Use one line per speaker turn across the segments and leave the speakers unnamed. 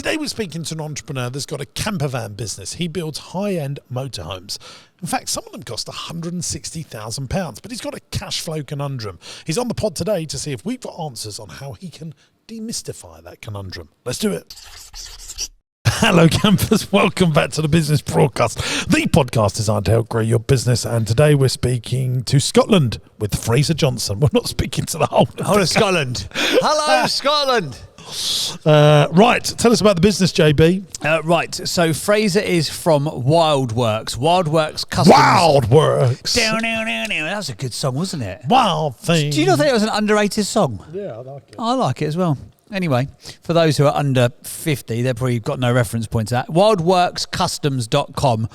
Today we're speaking to an entrepreneur that's got a campervan business. He builds high-end motorhomes. In fact, some of them cost £160,000, but he's got a cash flow conundrum. He's on the pod today to see if we've got answers on how he can demystify that conundrum. Let's do it. Hello campers, welcome back to the Business Broadcast, the podcast designed to help grow your business. And today we're speaking to Scotland with Fraser Johnson. We're not speaking to the whole
of Scotland. Hello Scotland.
Right, tell us about the business, JB.
Right, so Fraser is from Wildworks. Wildworks Customs.
Wildworks.
Down. That was a good song, wasn't it?
Wild thing.
Do you not think it was an underrated song?
Yeah, I like it.
I like it as well. Anyway, for those who are under 50, they've probably got no reference point to that. Wildworkscustoms.com.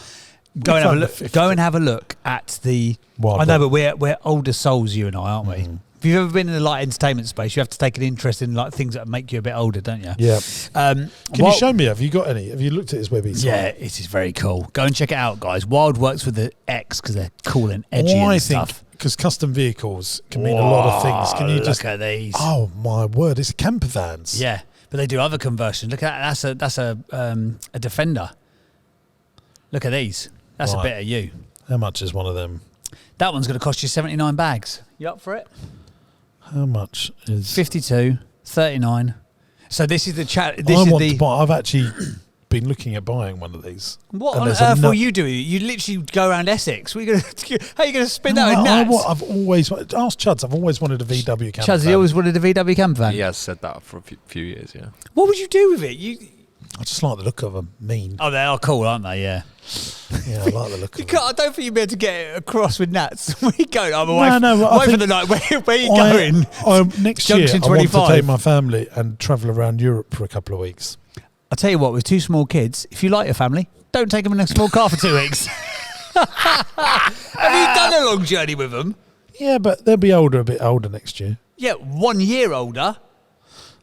Go and have a look at the... I know, but we're older souls, you and I, aren't we? If you've ever been in the light entertainment space, you have to take an interest in like things that make you a bit older, don't you?
Yeah. Can you show me? Have you got any? Have you looked at his website?
Yeah, it is very cool. Go and check it out, guys. Wildworks with the X because they're cool and edgy and stuff.
Because custom vehicles can mean a lot of things. Can you just
look at these?
Oh my word! It's campervans.
Yeah, but they do other conversions. Look at that. That's a Defender. Look at these. That's a bit of you.
How much is one of them?
That one's going to cost you 79 bags. You up for it?
How much is
52, 39. So this is the chat.
I've actually been looking at buying one of these.
What on earth will you do? You literally go around Essex. How are you going to spin that with Nats?
I've always asked Chuds. I've always wanted a VW camper.
Chuds, you always wanted a VW camper van.
He has said that for a few years. Yeah.
What would you do with it?
I just like the look of them. Mean.
Oh, they are cool, aren't they? Yeah.
Yeah, I like the look of them.
I don't think you'd be able to get it across with Nats. Where you going? I'm away for the night. Where are you going?
Next year, I want to take my family and travel around Europe for a couple of weeks.
I'll tell you what, with two small kids, if you like your family, don't take them in a small car for 2 weeks. Have you done a long journey with them?
Yeah, but they'll be a bit older next year.
Yeah, 1 year older.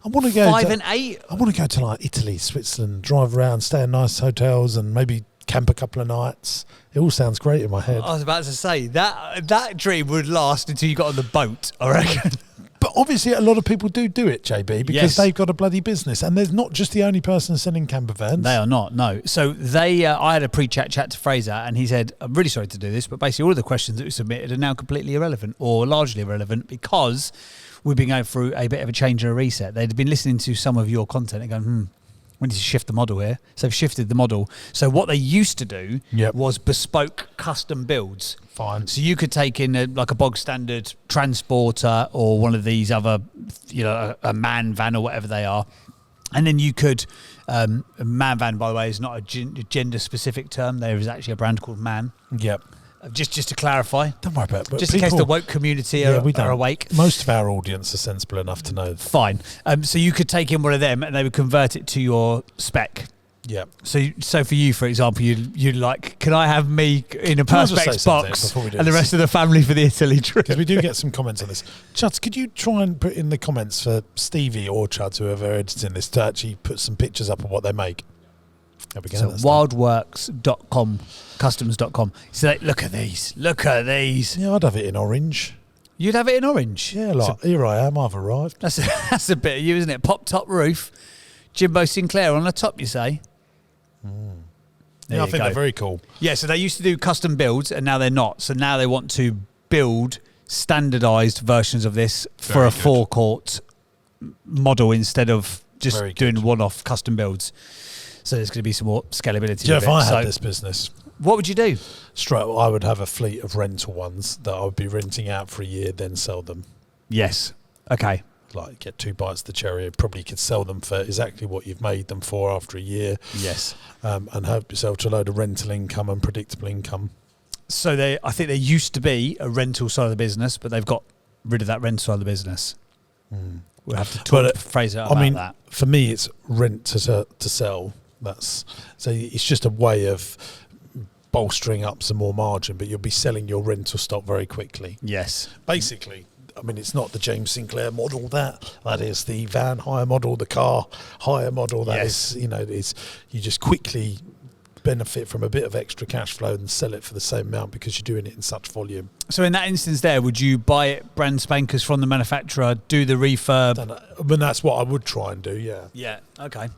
I want to go
5 and 8.
I want to go to like Italy, Switzerland, drive around, stay in nice hotels, and maybe camp a couple of nights. It all sounds great in my head.
I was about to say that dream would last until you got on the boat, I reckon.
But obviously, a lot of people do it, JB, because they've got a bloody business, and they're not just the only person selling camper vans.
They are not, no. So I had a pre-chat to Fraser, and he said, "I'm really sorry to do this, but basically all of the questions that we submitted are now completely irrelevant, or largely irrelevant, because we've been going through a bit of a change and a reset. They'd been listening to some of your content and going, we need to shift the model here. So they've shifted the model. So what they used to do was bespoke custom builds.
Fine.
So you could take in like a bog standard transporter or one of these other, a man van or whatever they are. And then you could, a man van, by the way, is not a gender specific term. There is actually a brand called Man.
Yep.
Just to clarify.
Don't worry about it.
Just in case the woke community are awake.
Most of our audience are sensible enough to know.
Fine. So you could take in one of them and they would convert it to your spec. Yeah. So for you, for example, you'd like, can I have me in a Perspex box and the rest of the family for the Italy trip?
Because we do get some comments on this. Chuds, could you try and put in the comments for Stevie or Chuds, whoever editing this, to actually put some pictures up of what they make? There we go.
So wildworks.com, customs.com. So look at these.
Yeah, I'd have it in orange.
You'd have it in orange?
Yeah, here I am, I've arrived.
That's a bit of you, isn't it? Pop top roof, Jimbo Sinclair on the top, you say?
Yeah, I think they're very cool.
Yeah, so they used to do custom builds and now they're not. So now they want to build standardised versions of this for a forecourt model instead of just doing one-off custom builds. So there's going to be some more scalability.
Yeah, if I had this business,
what would you do?
I would have a fleet of rental ones that I would be renting out for a year, then sell them.
Yes. Okay.
Like get 2 bites of the cherry. Probably could sell them for exactly what you've made them for after a year.
Yes.
And help yourself to a load of rental income and predictable income.
So I think there used to be a rental side of the business, but they've got rid of that rental side of the business. We'll have to talk to Fraser about that.
For me, it's rent to sell. So it's just a way of bolstering up some more margin, but you'll be selling your rental stock very quickly.
Yes.
Basically, I mean, it's not the James Sinclair model that is the van hire model, the car hire model. That is, you just quickly benefit from a bit of extra cash flow and sell it for the same amount because you're doing it in such volume.
So in that instance there, would you buy it brand spankers from the manufacturer, do the refurb?
I mean, that's what I would try and do, yeah.
Yeah, okay.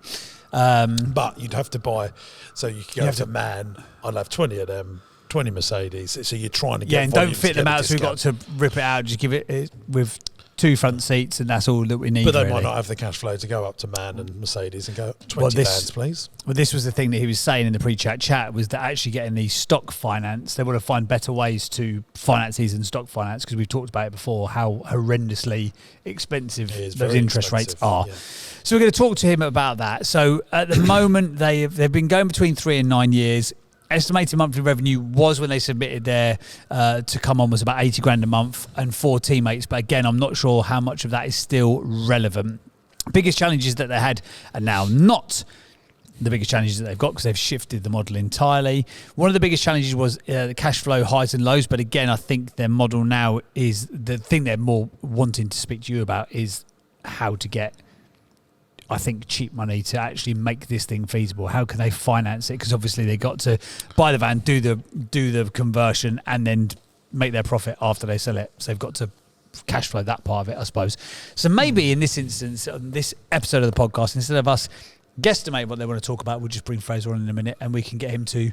But you'd have to buy, so you could go to Man, I'd have 20 of them, 20 Mercedes. So you're trying to get
and
volume
don't fit
to
them
get
out,
the
so we've got
discount.
to rip it out. Just give it with 2 front seats, and that's all that we need.
But they
really.
might not have the cash flow to go up to Man and Mercedes and go 20 vans, please.
Well, this was the thing that he was saying in the chat was that actually getting the stock finance, they want to find better ways to finance these than stock finance, because we've talked about it before, how horrendously expensive those interest rates are. Yeah. So we're going to talk to him about that. So at the moment, they've been going between 3 and 9 years. Estimated monthly revenue was, when they submitted their to come on, was about 80 grand a month and 4 teammates. But again, I'm not sure how much of that is still relevant. Biggest challenges that they had are now not the biggest challenges that they've got, because they've shifted the model entirely. One of the biggest challenges was the cash flow highs and lows. But again, I think their model now is the thing they're more wanting to speak to you about is how to get, I think, cheap money to actually make this thing feasible. How can they finance it? Because obviously they got to buy the van, do the conversion, and then make their profit after they sell it. So they've got to cash flow that part of it, I suppose. So maybe in this instance, on this episode of the podcast, instead of us guesstimate what they want to talk about, we'll just bring Fraser on in a minute, and we can get him to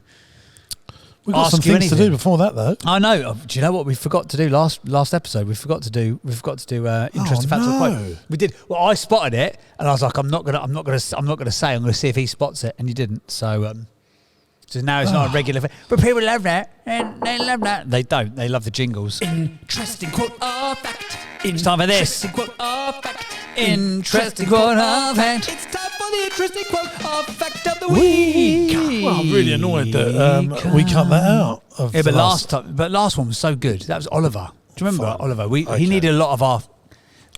We've got some things to do before that, though.
I know. Do you know what we forgot to do last episode? We forgot to do interesting facts or quote. We did. Well, I spotted it, and I was like, I'm not gonna say. I'm gonna see if he spots it, and you didn't. So now it's not a regular thing. But people love that, and they love that. They don't. They love the jingles. Interesting quote or fact. It's time for this. Interesting quote or fact. Interesting quote or fact. It's time for the interesting quote or fact of the week.
Well, I'm really annoyed that we cut that out.
Yeah, but last one was so good. That was Oliver. Do you remember Oliver? He needed a lot of our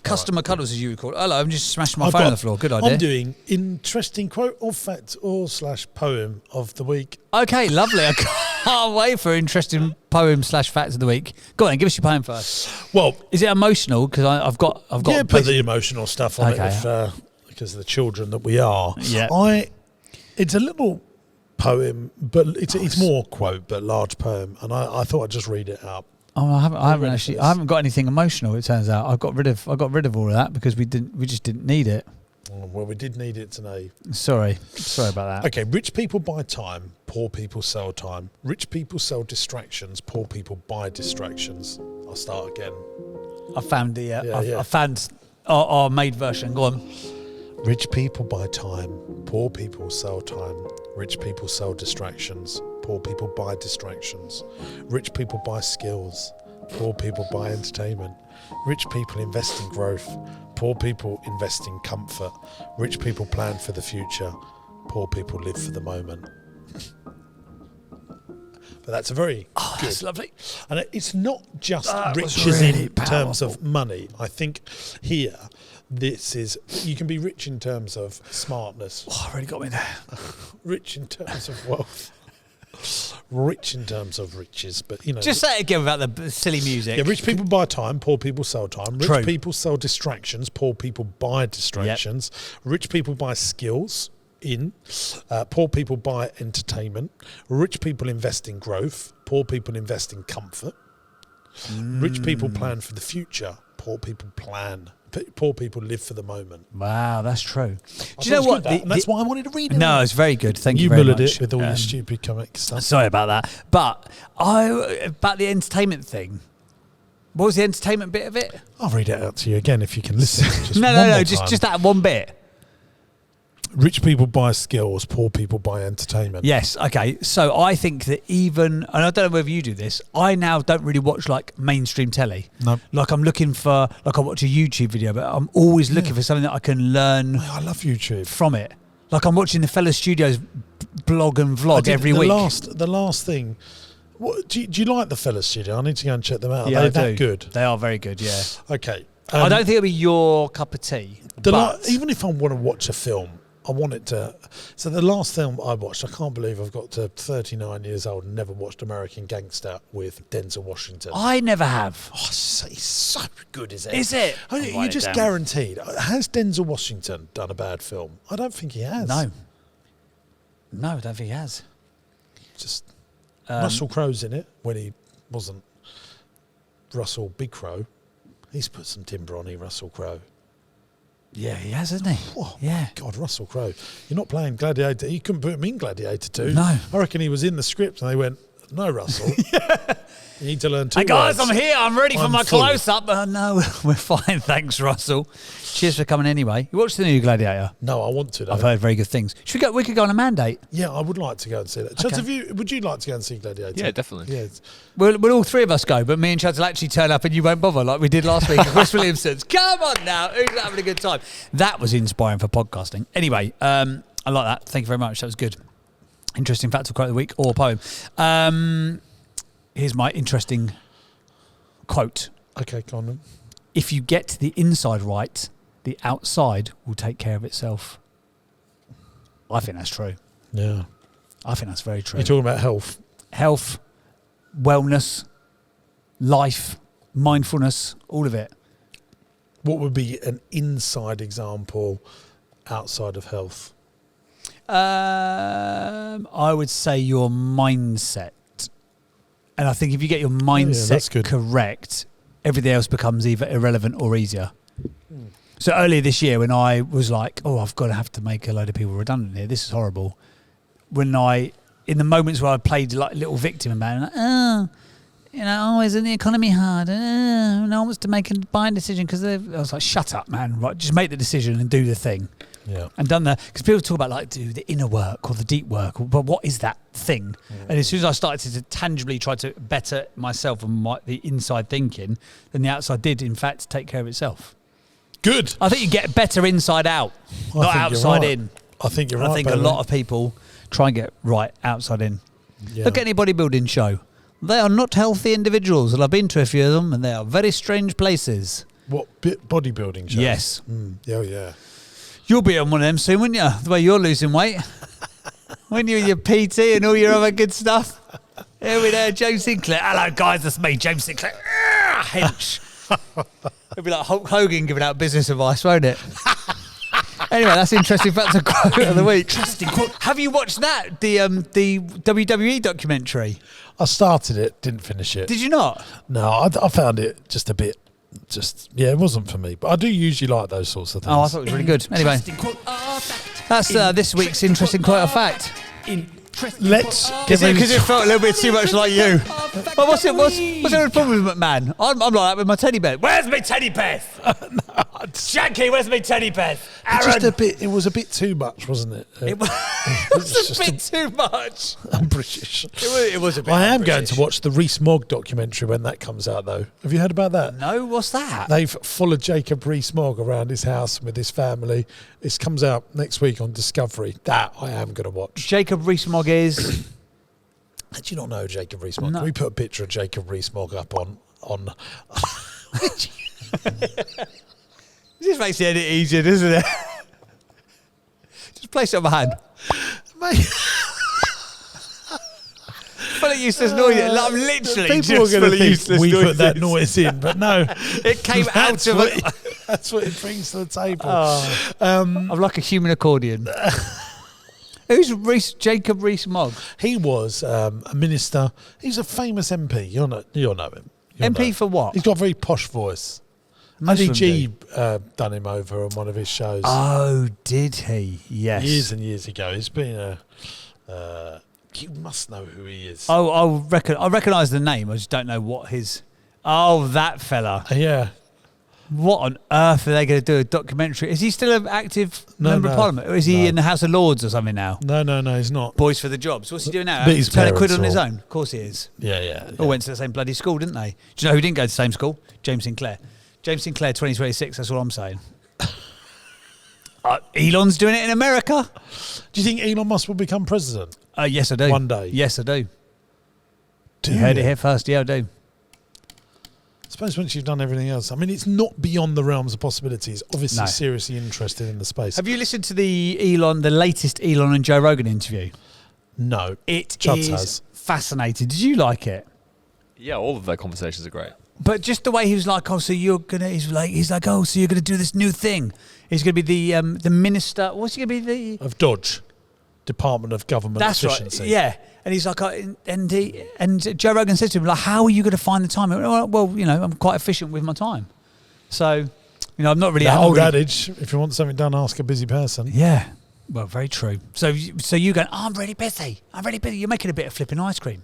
customer cuddles, as you would call it. Hello, I'm just smashing my phone on the floor. Good idea.
I'm doing interesting quote or fact or / poem of the week.
Okay, lovely. I can't wait for interesting poem / fact of the week. Go on, give us your poem first.
Well,
is it emotional? Because I've got.
Yeah, put the emotional stuff on it because of the children that we are.
Yeah.
It's a little poem, but it's more quote, but large poem, and I thought I'd just read it out.
Oh, I haven't got anything emotional. It turns out I got rid of all of that because we just didn't need it.
Well, we did need it today.
Sorry about that.
Okay, rich people buy time, poor people sell time. Rich people sell distractions, poor people buy distractions. I'll start again.
I found I found our made version. Go on.
Rich people buy time, poor people sell time. Rich people sell distractions, poor people buy distractions. Rich people buy skills, poor people buy entertainment. Rich people invest in growth, poor people invest in comfort. Rich people plan for the future, poor people live for the moment. But that's a very good.
That's lovely.
And it's not just riches really in terms of money. I think here, you can be rich in terms of smartness.
Oh, really got me there.
Rich in terms of wealth. Rich in terms of riches, but
just say it again without the silly music.
Yeah, rich people buy time, poor people sell time. Rich people sell distractions, poor people buy distractions. Yep. Rich people buy skills. Poor people buy entertainment. Rich people invest in growth. Poor people invest in comfort. Rich people plan for the future. Poor people live for the moment.
Wow, that's true. Do you know what?
That's why I wanted to read it.
No, it's very good. Thank you very much.
You mullered it with all your stupid comic stuff.
Sorry about that. But about the entertainment thing. What was the entertainment bit of it?
I'll read it out to you again if you can listen.
Just that one bit.
Rich people buy skills, poor people buy entertainment.
Yes, okay. So I think that and I don't know whether you do this, I now don't really watch like mainstream telly.
No.
Like I'm looking for, I watch a YouTube video, but I'm always looking for something that I can learn.
I love YouTube.
From it. Like I'm watching the Fella Studios blog and vlog every week.
The last thing, do you like the Fella Studio? I need to go and check them out.
Yeah,
Are they that good?
They are very good, yeah.
Okay.
I don't think it'll be your cup of tea.
Even if I want to watch a film, I want it to. So the last film I watched, I can't believe I've got to 39 years old and never watched American Gangster with Denzel Washington.
I never have.
Oh, it's so good, is it?
Is it?
You're just guaranteed. Has Denzel Washington done a bad film? I don't think he has.
No, I don't think he has.
Just Russell Crowe's in it when he wasn't Russell Big Crow. He's put some timber on Russell Crowe.
Yeah, he has, hasn't he?
Oh,
Yeah.
God, Russell Crowe. You're not playing Gladiator. You couldn't put him in Gladiator 2.
No.
I reckon he was in the script and they went, no, Russell. You need to learn 2
Hey guys,
words.
I'm here. I'm ready for
I'm
my
full.
close-up. No, we're fine. Thanks, Russell. Cheers for coming anyway. You watched the new Gladiator?
No, I want to, though.
I've heard very good things. Should we go? We could go on a mandate.
Yeah, I would like to go and see that. Chuds,
Okay.
would you like to go and see Gladiator?
Yeah, definitely.
Yeah.
We'll all three of us go, but me and Chuds will actually turn up and you won't bother like we did last week at West Williamson's. Come on now. Who's having a good time? That was inspiring for podcasting. Anyway, I like that. Thank you very much. That was good. Interesting fact or quote of the week or poem. Here's my interesting quote.
Okay, go on then.
If you get the inside right, the outside will take care of itself. I think that's true.
Yeah.
I think that's very true.
You're talking about health.
Health, wellness, life, mindfulness, all of it.
What would be an inside example outside of health?
I would say your mindset. And I think if you get your
that's
mindset
good.
correct, everything else becomes either irrelevant or easier. So earlier this year when I was like, oh, I've got to have to make a load of people redundant here. This is horrible. In the moments where I played like little victim about it, like, oh, isn't the economy hard? No one wants to buy a decision because I was like, shut up, man. Right, just make the decision and do the thing.
Yeah.
And done that because people talk about like do the inner work or the deep work, but what is that thing? And as soon as I started to tangibly try to better myself and the inside thinking, then the outside did in fact take care of itself.
Good.
I think you get better inside out,
I
not
think you're
outside
right.
in.
I think you're right.
I think a lot of people try and get right outside in.
Yeah.
Look at any bodybuilding show. They are not healthy individuals, and I've been to a few of them, and they are very strange places.
What bodybuilding shows?
Yes.
Oh, yeah.
You'll be on one of them soon, won't you? The way you're losing weight. When you're your PT and all your other good stuff. Here we go, James Sinclair. Hello, guys, that's me, James Sinclair. Hench. It'll be like Hulk Hogan giving out business advice, won't it? Anyway, that's interesting fact of quote of the week. Interesting quote. Have you watched that? The WWE documentary?
I started it, didn't finish it.
Did you not?
No, I found it just a bit, it wasn't for me. But I do usually like those sorts of things.
Oh, I thought it was really good. Anyway, that's this week's interesting quote of fact.
Let's
Because it felt a little bit too much like you. Well, what's the problem with McMahon? I'm like that with my teddy bear. Where's my teddy bears? Shanky, where's my teddy bears?
It was a bit too much, wasn't it?
It was a bit too much.
I'm British.
It was a bit.
I am going
British.
to watch the Rees-Mogg documentary when that comes out, though. Have you heard about that?
No, what's that?
They've followed Jacob Rees-Mogg around his house with his family. This comes out next week on Discovery. That I am going to watch.
Jacob Rees-Mogg is.
Did you not know Jacob Rees-Mogg?
No.
Can we put a picture of Jacob Rees-Mogg up on
This makes the edit easier, doesn't it? Just place it on my hand.
Mate,
Fully useless noise. I'm literally
people
just
are going
fully
to think
useless
we put that
noises.
noise in, but no.
It came out
That's
of
what
it.
That's what it brings to the table.
I'm like a human accordion. Who's Jacob Rees-Mogg?
He was a minister. He's a famous MP. You'll know him. You'll
MP
know.
for what?
He's got a very posh voice.
Most of
Andy
them
G done him over on one of his shows
Oh, did he? Yes.
years and years ago. He's been you must know who he is.
Oh, I recognise the name. I just don't know what his. Oh, that fella.
Yeah.
What on earth are they going to do a documentary? Is he still an active member of Parliament? Or is he in the House of Lords or something now?
No, he's not.
Boys for the Jobs. What's he doing now?
But his
Turn a quid
parents
on his
all-
own. Of course he is.
Yeah.
All went to the same bloody school, didn't they? Do you know who didn't go to the same school? James Sinclair. James Sinclair 2026, that's all I'm saying. Elon's doing it in America.
Do you think Elon Musk will become president?
Yes, I do.
One day?
Yes, I do.
Do
You heard
you?
it here first. Yeah, I do.
I suppose once you've done everything else, I mean, it's not beyond the realms of possibilities. Obviously,
No.
seriously interested in the space.
Have you listened to the latest Elon and Joe Rogan interview?
No,
It
Chuds
is
has.
fascinating. Did you like it?
Yeah, all of their conversations are great.
But just the way he was like, oh, so you're gonna, he's like, oh, so you're gonna do this new thing. He's gonna be the minister. What's he gonna be?
of Dodge, Department of Government
That's
Efficiency.
right. Yeah. And he's like, and Joe Rogan said to him, like, how are you going to find the time? He went, well, I'm quite efficient with my time. So You know, I'm not really...
That
I'm not
old
really-
adage, if you want something done, ask a busy person.
Yeah. Well, very true. So you going, I'm really busy. You're making a bit of flipping ice cream.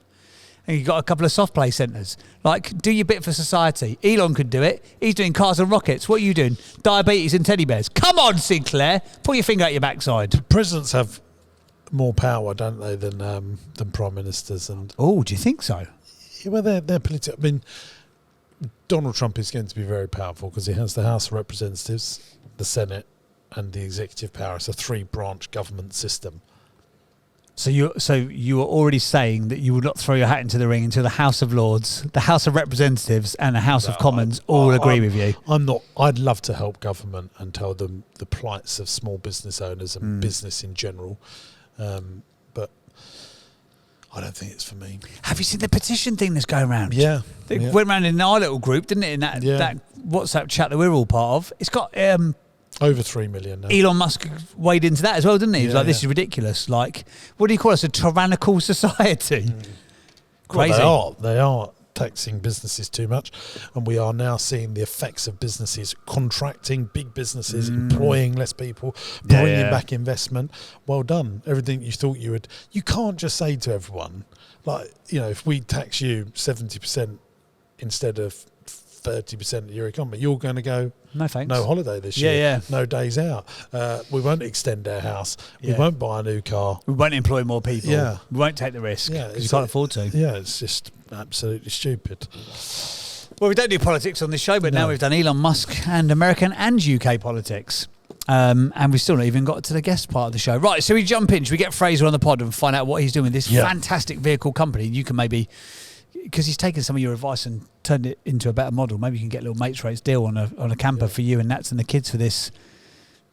And you've got a couple of soft play centres. Like, do your bit for society. Elon could do it. He's doing cars and rockets. What are you doing? Diabetes and teddy bears. Come on, Sinclair. Pull your finger out your backside.
Presidents have more power, don't they, than prime ministers? And
Oh, do you think so?
yeah, well, they're political. I mean, Donald Trump is going to be very powerful because he has the House of Representatives, the Senate, and the executive power. It's a 3-branch government system.
So you were already saying that you would not throw your hat into the ring until the House of Lords, the House of Representatives, and the House of Commons all agree with you.
I'm not. I'd love to help government and tell them the plights of small business owners and business in general, but I don't think it's for me.
Have you seen the petition thing that's going around?
Yeah,
It went around in our little group, didn't it? In that WhatsApp chat that we're all part of. It's got
over 3 million now.
Elon Musk weighed into that as well, didn't he? He was like, "This is ridiculous." Like, what do you call us? A tyrannical society? Crazy.
Well, they are taxing businesses too much, and we are now seeing the effects of businesses contracting, big businesses employing less people, bringing back investment. Well done. Everything you thought you would. You can't just say to everyone, like, you know, if we tax you 70% instead of 30% of your economy, you're going to go,
no thanks,
no holiday this year,
Yeah.
no days out. We won't extend our house. We won't buy a new car.
We won't employ more people.
Yeah.
We won't take the risk.
Yeah,
because you can't afford to.
Yeah, it's just absolutely stupid.
Well, we don't do politics on this show, but now we've done Elon Musk and American and UK politics. And we've still not even got to the guest part of the show. Right, so we jump in. Should we get Fraser on the pod and find out what he's doing with this fantastic vehicle company? You can maybe, because he's taken some of your advice and turned it into a better model, maybe you can get a little mates rates deal on a camper for you and Nats and the kids for this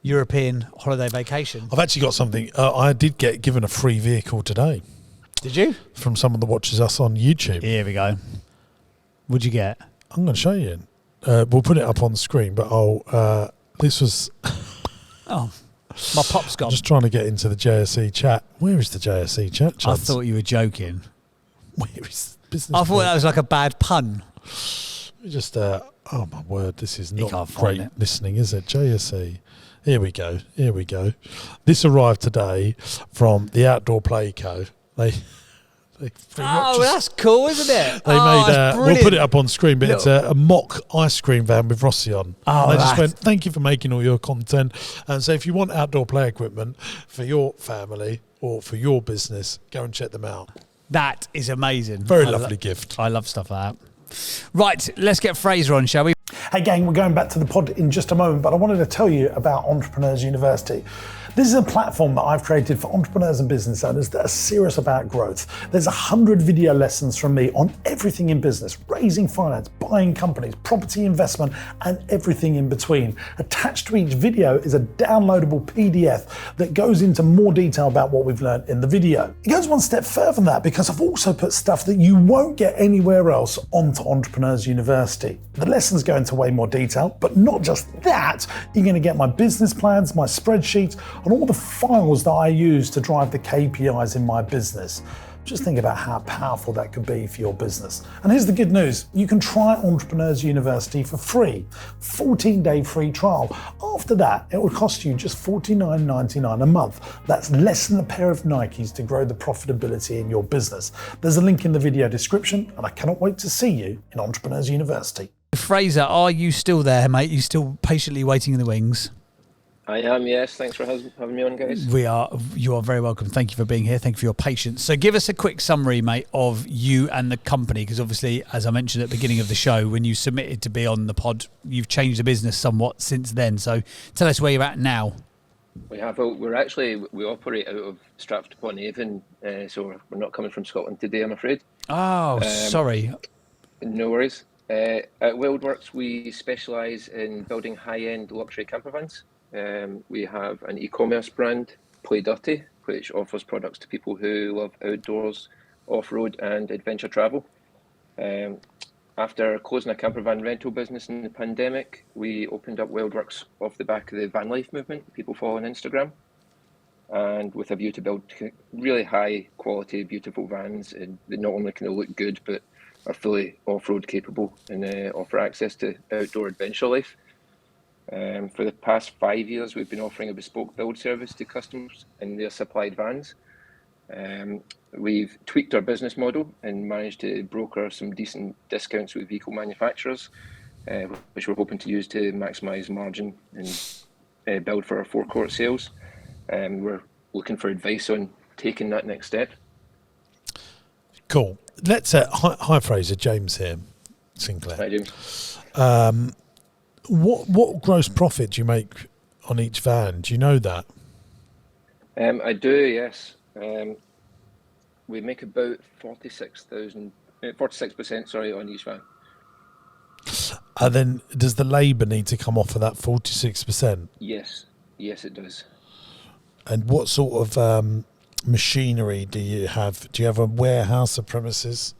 European holiday vacation.
I've actually got something. I did get given a free vehicle today.
Did you?
From someone that watches us on YouTube.
Here we go. What'd you get?
I'm going to show you. We'll put it up on the screen, but this was...
Oh, my pop's gone.
I'm just trying to get into the JSE chat. Where is the JSE chat, Chance?
I thought you were joking.
Where is business?
I thought that was like a bad pun.
Just, oh my word, this is not
can't find
great
it.
listening, is it? JSE. Here we go. This arrived today from the Outdoor Play Co. They
That's cool, isn't it?
They made.
That's
We'll put
brilliant.
it up on screen, but it's a mock ice cream van with Rossi on.
Oh,
and they just
that's-
went, "Thank you for making all your content." And so, if you want outdoor play equipment for your family or for your business, go and check them out.
That is amazing.
Very lovely gift.
I love stuff like that. Right, let's get Fraser on, shall we?
Hey gang, we're going back to the pod in just a moment, but I wanted to tell you about Entrepreneurs University. This is a platform that I've created for entrepreneurs and business owners that are serious about growth. There's 100 video lessons from me on everything in business, raising finance, buying companies, property investment, and everything in between. Attached to each video is a downloadable PDF that goes into more detail about what we've learned in the video. It goes one step further than that because I've also put stuff that you won't get anywhere else onto Entrepreneurs University. The lessons go into way more detail, but not just that. You're going to get my business plans, my spreadsheets, and all the files that I use to drive the KPIs in my business. Just think about how powerful that could be for your business. And here's the good news. You can try Entrepreneurs University for free. 14-day free trial. After that, it will cost you just $49.99 a month. That's less than a pair of Nikes to grow the profitability in your business. There's a link in the video description, and I cannot wait to see you in Entrepreneurs University.
Fraser, are you still there, mate? You still patiently waiting in the wings?
I am, yes. Thanks for having me on, guys.
You are very welcome. Thank you for being here. Thank you for your patience. So give us a quick summary, mate, of you and the company, because obviously, as I mentioned at the beginning of the show, when you submitted to be on the pod, you've changed the business somewhat since then. So tell us where you're at now.
We have. We operate out of Stratford-upon-Avon, so we're not coming from Scotland today, I'm afraid.
Oh, sorry.
No worries. At WildWorks, we specialise in building high-end luxury campervans. We have an e-commerce brand, Play Dirty, which offers products to people who love outdoors, off-road and adventure travel. After closing a campervan rental business in the pandemic, we opened up WildWorks off the back of the van life movement people follow on Instagram, and with a view to build really high quality, beautiful vans, and they not only can look good, but are fully off-road capable and offer access to outdoor adventure life. For the past 5 years, we've been offering a bespoke build service to customers in their supplied vans. We've tweaked our business model and managed to broker some decent discounts with vehicle manufacturers, which we're hoping to use to maximise margin and build for our forecourt sales. We're looking for advice on taking that next step.
Cool. Let's hi Fraser, James here, Sinclair.
Hi, James.
What gross profit do you make on each van? Do you know that?
I do, yes. We make about 46%, on each van.
And then does the labour need to come off of that 46%?
Yes, it does.
And what sort of machinery do you have? Do you have a warehouse or premises?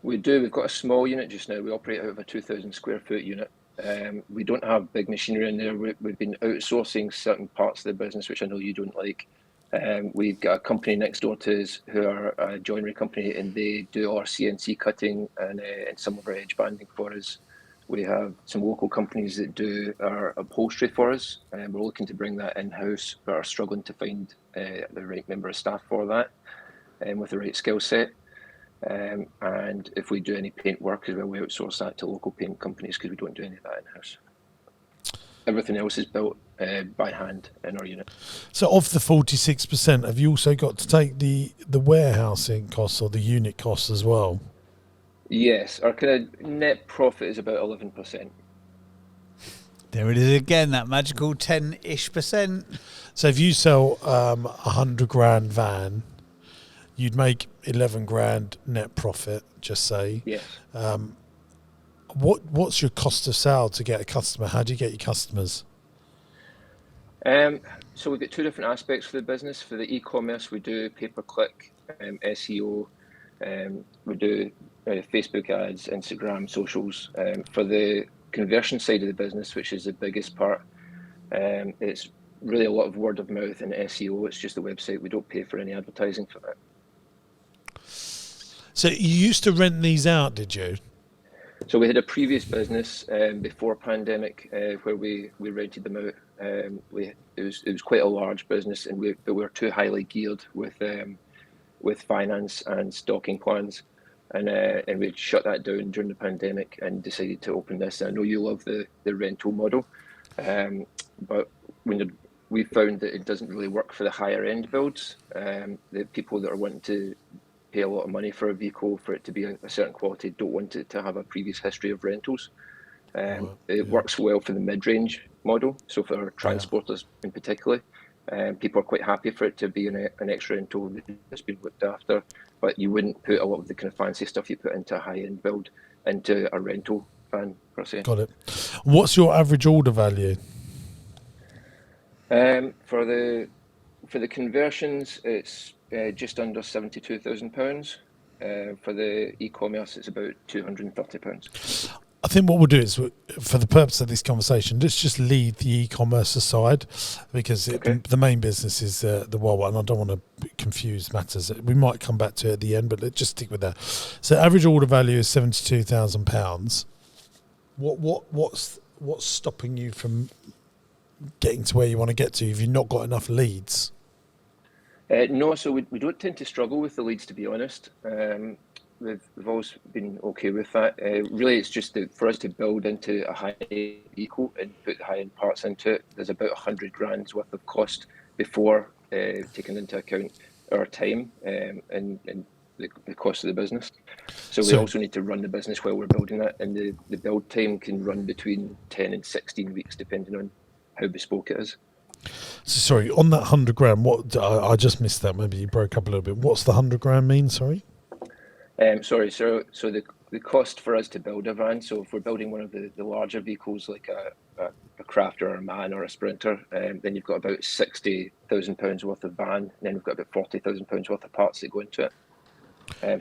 We do. We've got a small unit just now. We operate out of a 2,000 square foot unit. We don't have big machinery in there. We've been outsourcing certain parts of the business, which I know you don't like. We've got a company next door to us who are a joinery company, and they do our CNC cutting and some of our edge banding for us. We have some local companies that do our upholstery for us, and we're looking to bring that in-house, but are struggling to find the right member of staff for that and with the right skill set. And if we do any paint work as well, we outsource that to local paint companies because we don't do any of that in-house. Everything else is built by hand in our unit.
So of the 46%, have you also got to take the warehousing costs or the unit costs as well?
Yes, our kind of net profit is about 11%.
There it is again, that magical 10-ish%.
So if you sell a 100 grand van, you'd make 11 grand net profit, just say.
Yes.
What's your cost of sale to get a customer? How do you get your customers?
So we've got two different aspects for the business. For the e-commerce, we do pay-per-click, SEO. We do Facebook ads, Instagram, socials. For the conversion side of the business, which is the biggest part, it's really a lot of word of mouth and SEO. It's just the website. We don't pay for any advertising for that.
So you used to rent these out, did you?
So we had a previous business before pandemic where we rented them out. It was quite a large business, and we were too highly geared with finance and stocking plans, and we shut that down during the pandemic and decided to open this. I know you love the rental model, but we found that it doesn't really work for the higher end builds. The people that are wanting to pay a lot of money for a vehicle for it to be a certain quality don't want it to have a previous history of rentals. It works well for the mid-range model, so for transporters in particular. People are quite happy for it to be an extra rental that's been looked after, but you wouldn't put a lot of the kind of fancy stuff you put into a high-end build into a rental van per se.
Got it. What's your average order value?
For the conversions, it's just under £72,000. For the e-commerce, it's about £230.
I think what we'll do is, for the purpose of this conversation, let's just leave the e-commerce aside, because the main business is the Wawa, and I don't want to confuse matters. We might come back to it at the end, but let's just stick with that. So average order value is £72,000. What's stopping you from getting to where you want to get to if you've not got enough leads?
No, so we don't tend to struggle with the leads, to be honest. We've always been okay with that. Really, it's just for us to build into a high-end vehicle and put high-end parts into it. There's about 100 grand's worth of cost before taking into account our time and the cost of the business. So we also need to run the business while we're building that, and the build time can run between 10 and 16 weeks, depending on how bespoke it is.
So sorry, on that 100 grand, what I just missed that. Maybe you broke up a little bit. What's the 100 grand mean? Sorry.
So the cost for us to build a van. So if we're building one of the larger vehicles like a Crafter or a Man or a Sprinter, then you've got about £60,000 worth of van. And then we've got about £40,000 worth of parts that go into it.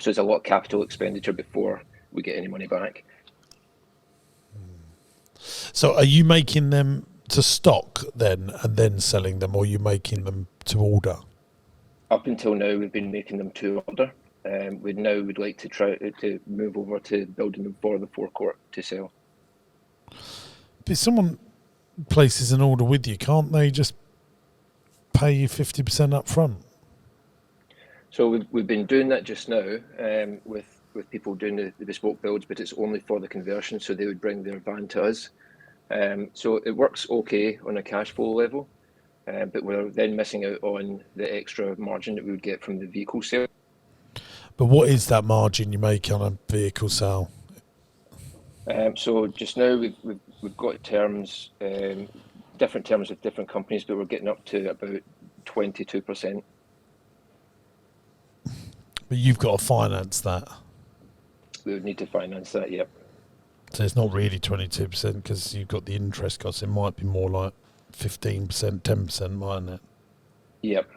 So it's a lot of capital expenditure before we get any money back.
So are you making them to stock then and then selling them, or are you making them to order?
Up until now, we've been making them to order. We'd like to try to move over to building them for the forecourt to sell.
But someone places an order with you, can't they just pay you 50% up front?
So we've been doing that just now with people doing the bespoke builds, but it's only for the conversion. So they would bring their van to us. So it works okay on a cash flow level, but we're then missing out on the extra margin that we would get from the vehicle sale.
But what is that margin you make on a vehicle sale?
So just now we've got terms, different terms with different companies, but we're getting up to about 22%.
But you've got to finance that.
We would need to finance that, yep.
So it's not really 22% because you've got the interest costs. It might be more like 15%, 10%, mightn't it?
Yep.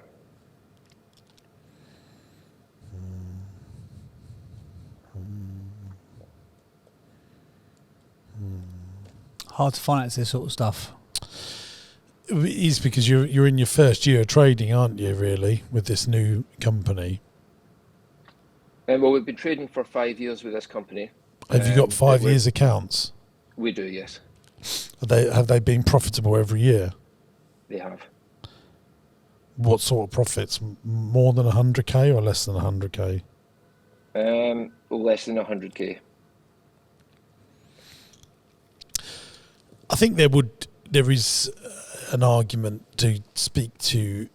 Hard to finance this sort of stuff.
It is because you're in your first year of trading, aren't you, really, with this new company?
Well, we've been trading for 5 years with this company.
Have you got 5 years accounts?
We do, yes.
Have they been profitable every year?
They have.
What sort of profits? More than 100k or less than 100k?
Less than 100k.
I think there is an argument to speak to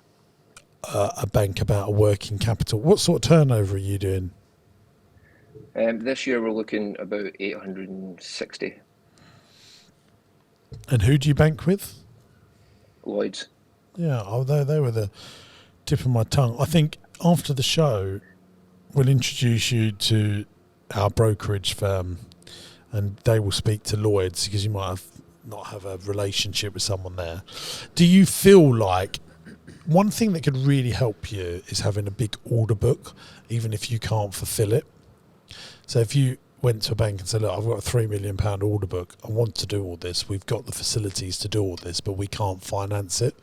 a bank about a working capital. What sort of turnover are you doing?
This year we're looking about 860.
And who do you bank with?
Lloyd's.
Yeah, they were the tip of my tongue. I think after the show, we'll introduce you to our brokerage firm, and they will speak to Lloyd's because you might not have a relationship with someone there. Do you feel like one thing that could really help you is having a big order book, even if you can't fulfill it? So if you went to a bank and said, look, I've got a £3 million order book, I want to do all this, we've got the facilities to do all this, but we can't finance it.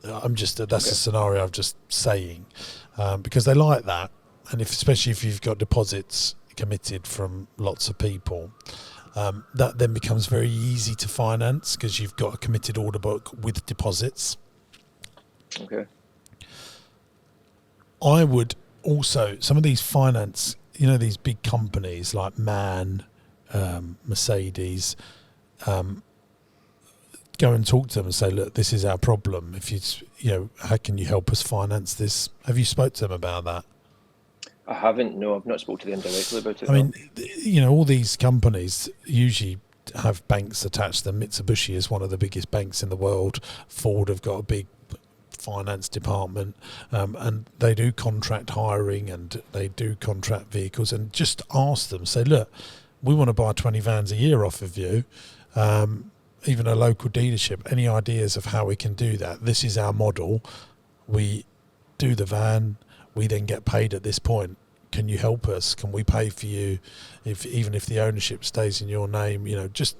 That's a scenario I'm just saying, because they like that. And especially if you've got deposits committed from lots of people, that then becomes very easy to finance because you've got a committed order book with deposits.
Okay.
I would also, some of these finance, these big companies like MAN, Mercedes, go and talk to them and say, look, this is our problem. If how can you help us finance this? Have you spoke to them about that?
I haven't. No, I've not spoken to them directly about it.
I mean, all these companies usually have banks attached to them. Mitsubishi is one of the biggest banks in the world. Ford have got a big finance department, and they do contract hiring and they do contract vehicles. And just ask them, say, look, we want to buy 20 vans a year off of you, even a local dealership. Any ideas of how we can do that? This is our model. We do the van, we then get paid at this point. Can you help us? Can we pay for you even if the ownership stays in your name? Just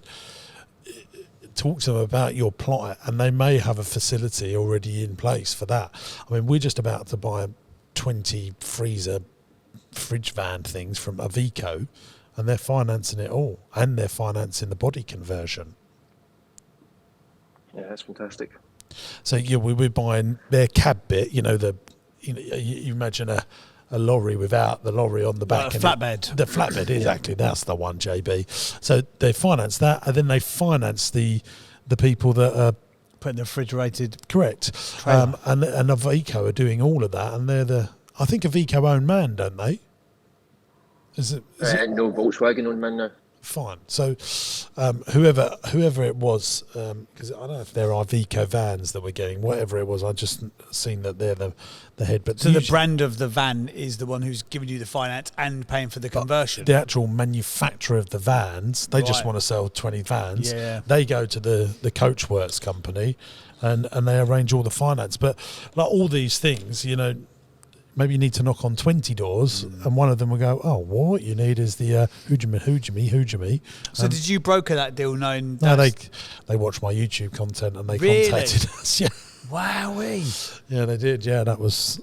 talk to them about your plot, and they may have a facility already in place for that. I mean, we're just about to buy 20 fridge van things from Avico, and they're financing it all, and they're financing the body conversion.
Yeah, that's fantastic.
So we're buying their cab bit. You imagine a lorry without the lorry on the back.
Flatbed.
The flatbed, exactly. That's the one, JB. So they finance that, and then they finance the people that are
putting the refrigerated.
Correct. And Avico are doing all of that, and I think Avico own MAN, don't they? Is it?
No, Volkswagen on MAN now.
Fine. So whoever it was, because I don't know if they're Iveco vans that we're getting, whatever it was, I just seen that they're the head. But
so the brand of the van is the one who's giving you the finance and paying for the conversion.
The actual manufacturer of the vans, they just want to sell 20 vans.
Yeah.
They go to the Coachworks company and they arrange all the finance. But like all these things, maybe you need to knock on 20 doors, and one of them will go, oh, what you need is the Hujimi.
So did you broker that deal knowing
No, they watch my YouTube content and they contacted us. Yeah.
Wowee.
Yeah, they did. Yeah, that was,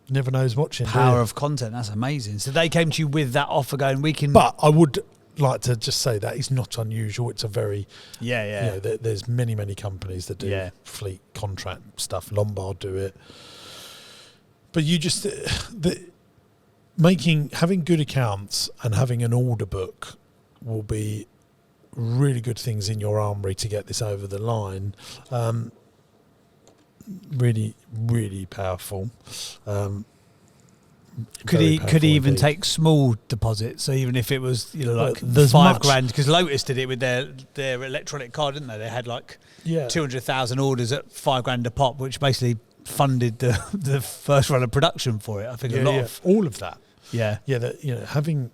never knows watching.
Power of content, that's amazing. So they came to you with that offer going, we can...
But I would like to just say that is not unusual. It's a very You know, there's many companies that do fleet contract stuff. Lombard do it, but you just having good accounts and having an order book will be really good things in your armory to get this over the line. Really, really powerful.
Could he even take small deposits? So even if it was, you know, like $5,000, because Lotus did it with their electronic card, didn't they? They had like 200,000 orders at $5,000 a pop, which basically funded the first run of production for it. I think
all of that.
Yeah.
That, you know, having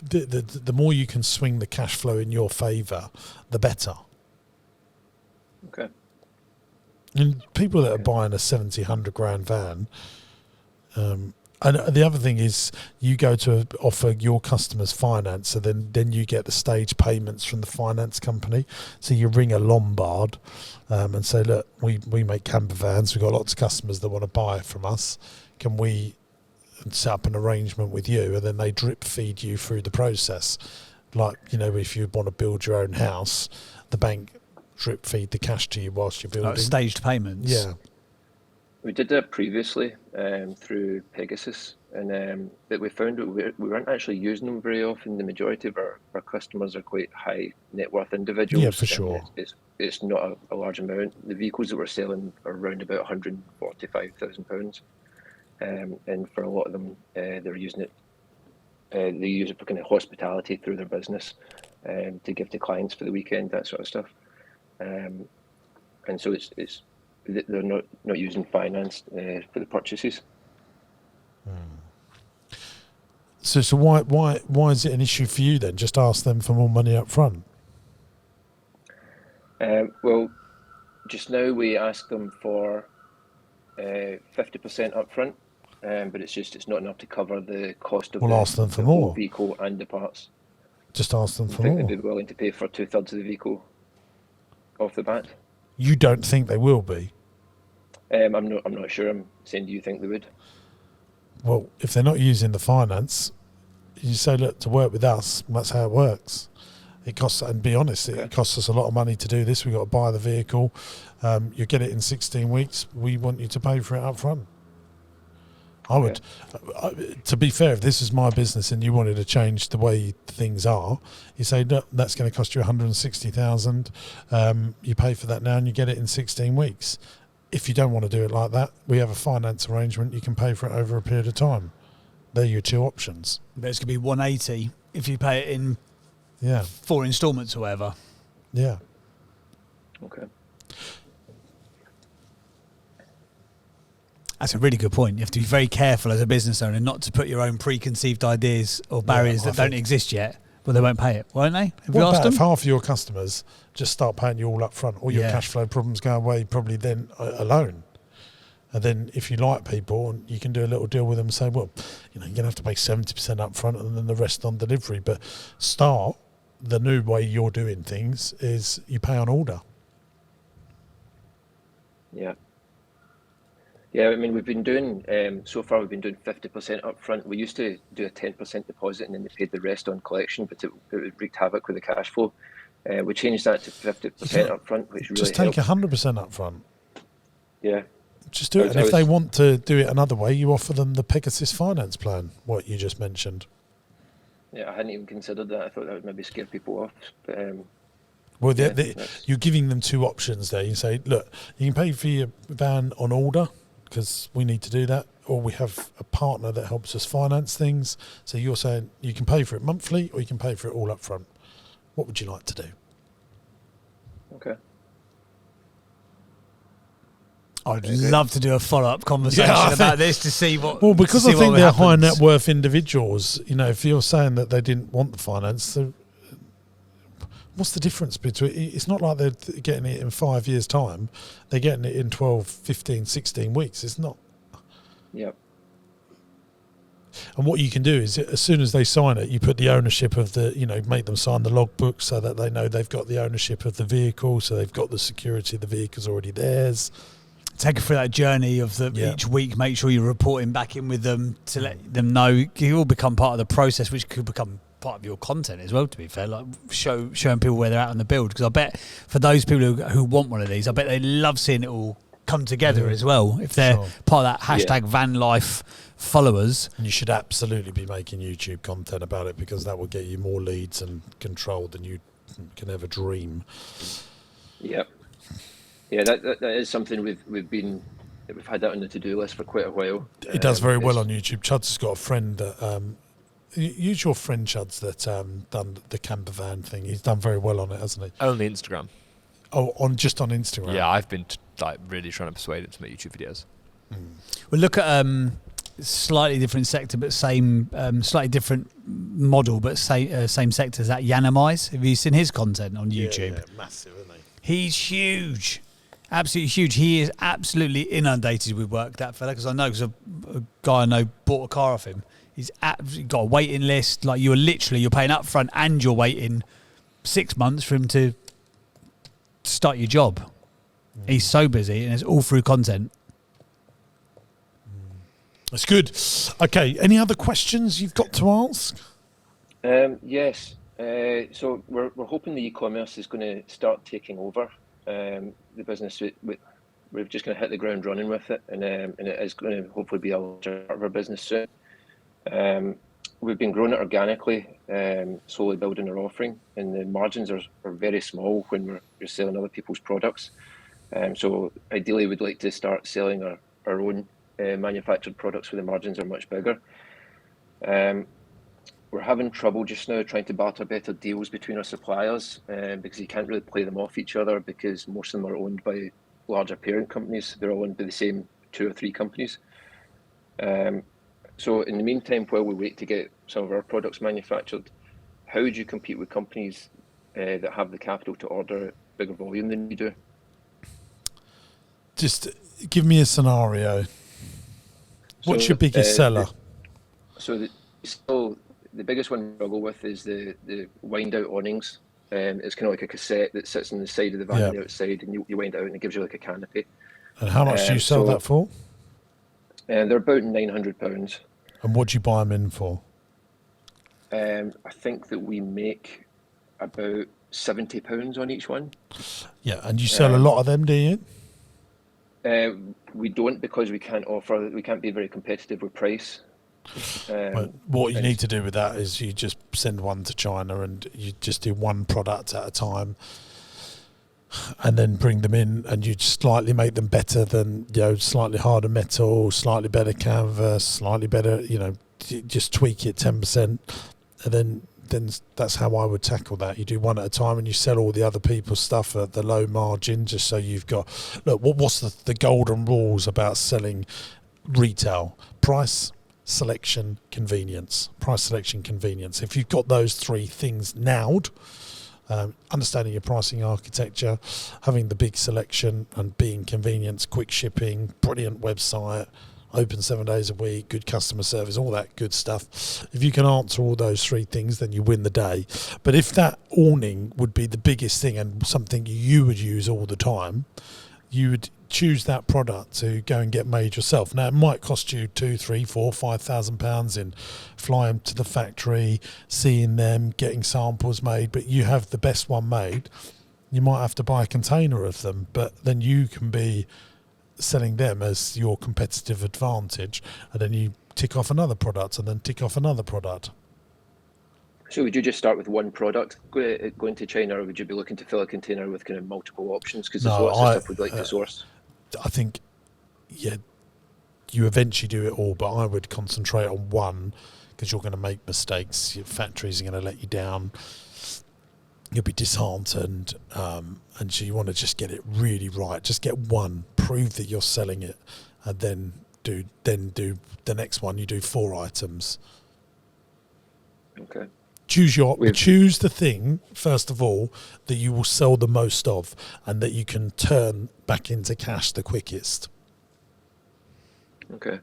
the more you can swing the cash flow in your favour, the better.
Okay.
And people that are buying a 70, 100 grand van, and the other thing is you go to offer your customers finance, so then you get the stage payments from the finance company. So you ring a Lombard and say, look, we make camper vans. We've got lots of customers that want to buy from us. Can we set up an arrangement with you? And then they drip feed you through the process. Like, you know, if you want to build your own house, the bank drip feed the cash to you whilst you're building.
Like staged payments.
Yeah.
We did that previously through Pegasus, and but we found that we weren't actually using them very often. The majority of our customers are quite high net worth individuals.
Yeah, for sure.
It's not a large amount. The vehicles that we're selling are around about £145,000, and for a lot of them, they're using it. They use it for kind of hospitality through their business, to give to clients for the weekend, that sort of stuff. And so it's they're not using finance for the purchases.
So why is it an issue for you then? Just ask them for more money up front.
Well, just now we ask them for 50% up front, but it's not enough to cover the cost of
ask them for
the
more
whole vehicle and the parts.
Just ask them for
I think
more.
they'd be willing to pay for 2/3 of the vehicle off the bat.
You don't think they will be?
I'm not sure. I'm saying, do you think they would?
Well, if they're not using the finance, you say, look, to work with us, that's how it works. It costs, and be honest, it costs us a lot of money to do this. We've got to buy the vehicle. You get it in 16 weeks. We want you to pay for it up front. I would, to be fair, if this is my business and you wanted to change the way things are, you say, no, that's going to cost you 160,000. You pay for that now and you get it in 16 weeks. If you don't want to do it like that, we have a finance arrangement. You can pay for it over a period of time. They're your two options.
But it's going to be 180 if you pay it in 4 installments or whatever.
Yeah.
Okay.
That's a really good point. You have to be very careful as a business owner not to put your own preconceived ideas or barriers that don't exist yet. Well, they won't pay it, won't they? Have you asked them?
If half of your customers just start paying you all up front, all your cash flow problems go away probably then alone. And then if you like people, you can do a little deal with them and say, well, you know, you're going to have to pay 70% up front and then the rest on delivery. But the new way you're doing things is you pay on order.
Yeah. Yeah, I mean, we've been doing, so far we've been doing 50% up front. We used to do a 10% deposit and then they paid the rest on collection, but it wreaked havoc with the cash flow. We changed that to 50% up front, which really
just take
helps.
100% up front.
Yeah.
Just do it. And if they want to do it another way, you offer them the Pegasus finance plan, what you just mentioned.
Yeah, I hadn't even considered that. I thought that would maybe scare people off. But,
well, you're giving them two options there. You say, look, you can pay for your van on order, because we need to do that, or we have a partner that helps us finance things. So you're saying you can pay for it monthly or you can pay for it all up front. What would you like to do?
Okay.
I'd love to do a follow-up conversation about this to see what...
Well, because I think they're
happens.
high net worth individuals, you know, if you're saying that they didn't want the finance, so what's the difference between... It's not like they're getting it in 5 years' time. They're getting it in 12, 15, 16 weeks. It's not...
Yep.
And what you can do is, as soon as they sign it, you put the ownership of the... You know, make them sign the logbook so that they know they've got the ownership of the vehicle, so they've got the security of the vehicle's already theirs.
Take it through that journey of each week. Make sure you're reporting back in with them to let them know. You all become part of the process, which could become part of your content as well, to be fair, like showing people where they're at on the build, because I bet for those people who want one of these, I bet they love seeing it all come together as well, if they're part of that hashtag van life followers.
And you should absolutely be making YouTube content about it, because that will get you more leads and control than you can ever dream.
Yeah, that is something we've had that on the to-do list for quite a while.
It does very well on YouTube. Chuds has got a friend that use your friend Chuds that done the campervan thing. He's done very well on it, hasn't he?
Only Instagram.
Oh, on Instagram.
Yeah, I've been really trying to persuade him to make YouTube videos.
We'll look at slightly different sector, but same slightly different model, but same sector as that. Yanamize. Have you seen his content on YouTube?
Yeah, massive, isn't he?
He's huge. Absolutely huge. He is absolutely inundated with work, that fella, because I know, because a guy I know bought a car off him. He's got a waiting list. Like, you're paying up front and you're waiting 6 months for him to start your job. He's so busy, and it's all through content.
That's good. Okay, any other questions you've got to ask?
Yes. So we're hoping the e-commerce is going to start taking over the business. We're just going to hit the ground running with it, and it is going to hopefully be a larger part of our business soon. We've been growing it organically, slowly building our offering, and the margins are very small when we're selling other people's products. So ideally, we'd like to start selling our own manufactured products where the margins are much bigger. We're having trouble just now trying to barter better deals between our suppliers, because you can't really play them off each other, because most of them are owned by larger parent companies. They're all owned by the same 2 or 3 companies. So in the meantime, while we wait to get some of our products manufactured, how would you compete with companies that have the capital to order bigger volume than you do?
Just give me a scenario. What's your biggest seller?
The biggest one we struggle with is the wind out awnings. It's kind of like a cassette that sits on the side of the van on the outside, and you wind out and it gives you like a canopy.
And how much do you sell that for?
They're about £900.
And what do you buy them in for?
I think that we make about £70 on each one.
Yeah, and you sell a lot of them, do you?
We don't, because we can't be very competitive with price.
But what you need to do with that is you just send one to China, and you just do one product at a time, and then bring them in, and you slightly make them better than, slightly harder metal, slightly better canvas, slightly better, just tweak it 10%, and then that's how I would tackle that. You do one at a time, and you sell all the other people's stuff at the low margin, just so you've got, look, what's the golden rules about selling retail? Price, selection, convenience. Price, selection, convenience. If you've got those 3 things nailed, understanding your pricing architecture, having the big selection, and being convenience, quick shipping, brilliant website, open 7 days a week, good customer service, all that good stuff. If you can answer all those 3 things, then you win the day. But if that awning would be the biggest thing and something you would use all the time, you would choose that product to go and get made yourself. Now, it might cost you £2,000, £3,000, £4,000, £5,000 in flying to the factory, seeing them, getting samples made, but you have the best one made. You might have to buy a container of them, but then you can be selling them as your competitive advantage, and then you tick off another product and then tick off another product.
So would you just start with one product going to China, or would you be looking to fill a container with kind of multiple options? Because there's lots of stuff we'd like to source.
I think, you eventually do it all, but I would concentrate on one, because you're going to make mistakes. Your factories are going to let you down. You'll be disheartened, and so you want to just get it really right. Just get one, prove that you're selling it, and then do the next one. You do 4 items.
Okay.
Choose the thing, first of all, that you will sell the most of, and that you can turn back into cash the quickest.
Okay.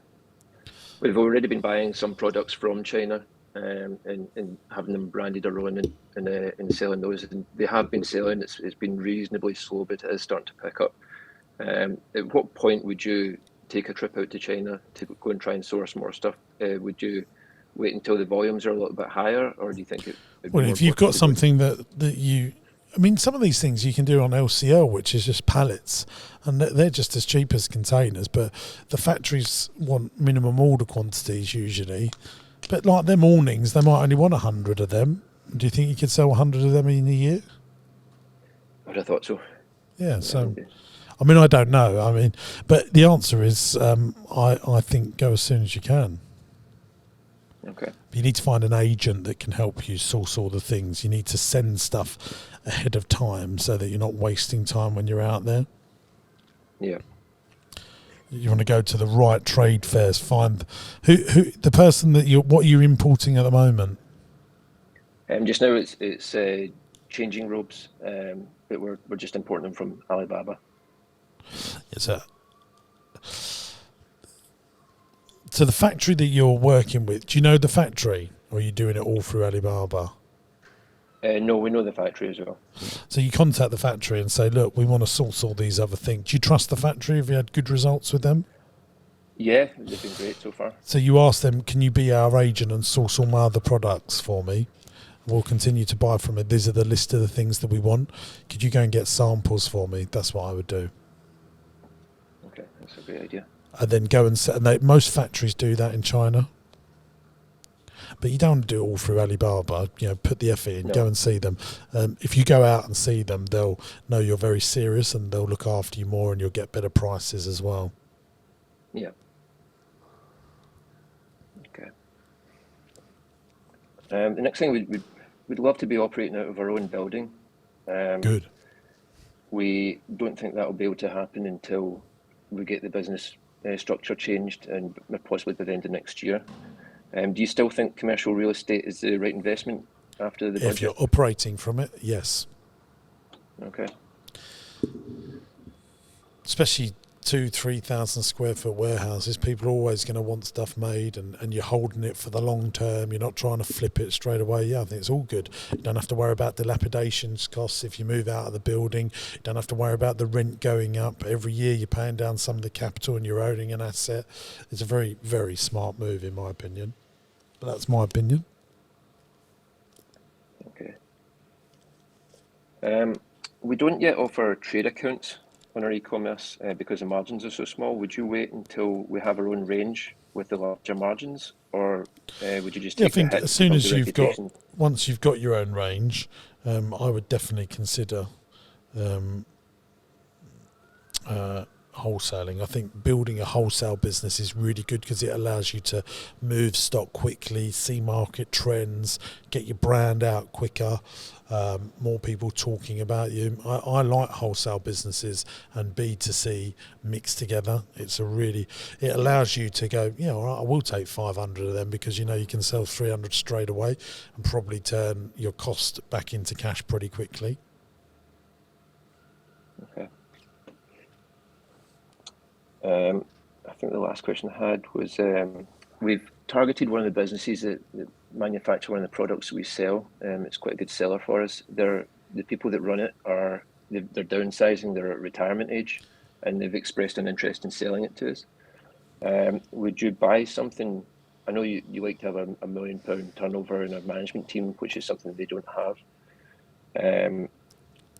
We've already been buying some products from China, and having them branded our own, and selling those. And they have been selling. It's been reasonably slow, but it is starting to pick up. At what point would you take a trip out to China to go and try and source more stuff? Would you wait until the volumes are a little bit higher, or do you think it'd be
Well,
more
if you've got
profitable?
something that you, I mean, some of these things you can do on LCL, which is just pallets, and they're just as cheap as containers, but the factories want minimum order quantities usually. But like them awnings, they might only want 100 of them. Do you think you could sell 100 of them in a year?
I'd have thought so.
Yeah, so, I mean, I don't know. I mean, but the answer is I think go as soon as you can.
Okay.
You need to find an agent that can help you source all the things. You need to send stuff ahead of time so that you're not wasting time when you're out there.
Yeah.
You want to go to the right trade fairs. Find who the person that what you're importing at the moment.
Just now it's changing robes, but we're just importing them from Alibaba.
It's a so the factory that you're working with. Do you know the factory, or are you doing it all through Alibaba?
No, we know the factory as well.
So you contact the factory and say, look, we want to source all these other things. Do you trust the factory? Have you had good results with them?
Yeah, they've been great so far.
So you ask them, can you be our agent and source all my other products for me? We'll continue to buy from it. These are the list of the things that we want. Could you go and get samples for me? That's what I would do.
Okay, that's a great idea.
And then go and most factories do that in China. But you don't want to do it all through Alibaba. You know, put the effort in,
No.
go and see them. If you go out and see them, they'll know you're very serious and they'll look after you more and you'll get better prices as well.
Yeah. Okay. The next thing we'd love to be operating out of our own building.
Good.
We don't think that will be able to happen until we get the business structure changed, and possibly by the end of next year. Do you still think commercial real estate is the right investment after the budget?
If you're operating from it, yes.
Okay.
Especially 2,000-3,000 square foot warehouses, people are always going to want stuff made, and you're holding it for the long term. You're not trying to flip it straight away. Yeah, I think it's all good. You don't have to worry about dilapidations costs if you move out of the building. You don't have to worry about the rent going up. Every year you're paying down some of the capital and you're owning an asset. It's a very, very smart move in my opinion. But that's my opinion.
Okay. We don't yet offer trade accounts on our e-commerce because the margins are so small. Would you wait until we have our own range with the larger margins, or would you just take
I think
the hit
as soon
of
as
the
you've got,
reputation?
once you've got your own range, I would definitely consider wholesaling. I think building a wholesale business is really good because it allows you to move stock quickly, see market trends, get your brand out quicker, more people talking about you. I like wholesale businesses and B2C mixed together. It allows you to go, yeah, all right, I will take 500 of them because you know you can sell 300 straight away and probably turn your cost back into cash pretty quickly.
Okay. I think the last question I had was we've targeted one of the businesses that manufacture one of the products that we sell. It's quite a good seller for us. The people that run it they're downsizing. They're at retirement age, and they've expressed an interest in selling it to us. Would you buy something? I know you like to have a £1 million turnover in a management team, which is something they don't have.